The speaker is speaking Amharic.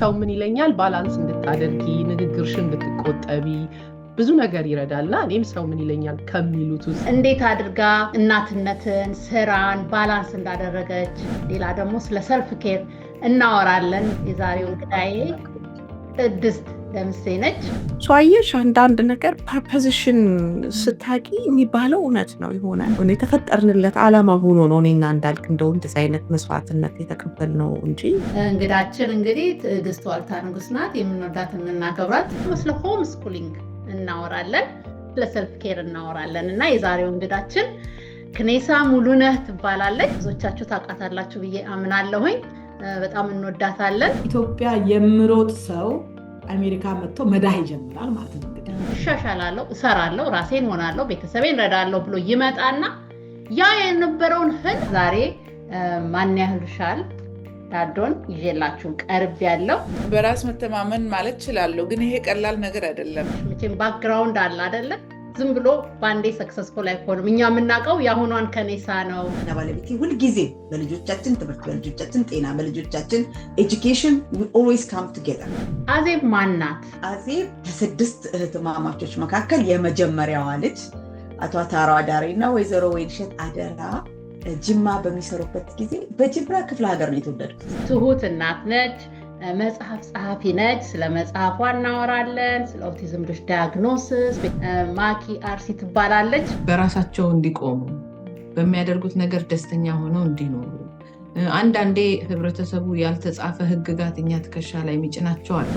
ሰው ምን ይለኛል ባላንስ እንድታደርጊ ንግግርሽን እንድትቆጠቢ ብዙ ነገር ይረዳልና እኔም ሰው ምን ይለኛል ከሚሉት ውስጥ እንዴት አድርጋ እናትነትን ስራን ባላንስ እንዳደረገች ሌላ ደግሞ ስለ ሰልፍ ኬር እናወራለን። የዛሬው እንግዳዬ ቅድስት ደምሴ ነች። ሷየሽ አንዳንድ ነገር ፐርፖዚሽን ስታቂ የሚባለው እውነት ነው። የሆነ የተፈጠርንለት ዓላማ ሆኖ ነው እኔና እንዳልክ እንደው እንደዚህ አይነት መስዋዕትነት የተቀበልነው እንጂ። እንግዳችን እንግዲህ ትዕግስት ዋልታ ንጉስ ናት። የምንወዳት የምናከብራት ስለ ሆም ስኩሊንግ እናወራለን፣ ስለ ሰልፍ ኬር እናወራለን እና የዛሬው እንግዳችን ክኔሳ ሙሉነህ ትባላለች። ብዙዎቻችሁ ታውቃታላችሁ ብዬ አምናለሁኝ። በጣም እንወዳታለን። ኢትዮጵያ የምሮጥ ሰው አሜሪካ መጥቶ መዳህ ይጀምራል ማለት ነው። እንግዲህ እሻሻላለሁ፣ እሰራለሁ፣ ራሴን ሆናለሁ፣ ቤተሰቤን ረዳለሁ ብሎ ይመጣና ያ የነበረውን ህልም ዛሬ ማን ያህልሻል ታዶን ይዤላችሁ ቀርብ ያለው በራስ መተማመን ማለት እችላለሁ፣ ግን ይሄ ቀላል ነገር አይደለም። መቼም ባክግራውንድ አለ አይደለ? ዝም ብሎ ባንዴ ሰክሰስፉል አይሆንም። እኛ የምናውቀው የአሁኗን ከኔሳ ነው። ባለቤቴ ሁልጊዜ በልጆቻችን ትምህርት፣ በልጆቻችን ጤና፣ በልጆቻችን ኤጁኬሽን we always come together። አዜብ ማን ናት? አዜብ ከ6 እህትማማቾች መካከል የመጀመሪያዋ ልጅ አቶ አታራው አዳሬ እና ወይዘሮ ወይንሸት አደራ ጅማ በሚሰሩበት ጊዜ በጅብራ ክፍለ ሀገር ነው የተወለድኩት። ትሁት እናት ነች፣ መጽሐፍ ጸሐፊ ነች። ስለ መጽሐፏ እናወራለን። ስለ ኦቲዝም ልጅ ዳያግኖሲስ ማኪ አርሲ ትባላለች። በራሳቸው እንዲቆሙ በሚያደርጉት ነገር ደስተኛ ሆነው እንዲኖሩ አንዳንዴ ህብረተሰቡ ያልተጻፈ ህግጋት እኛ ትከሻ ላይ የሚጭናቸው አለ።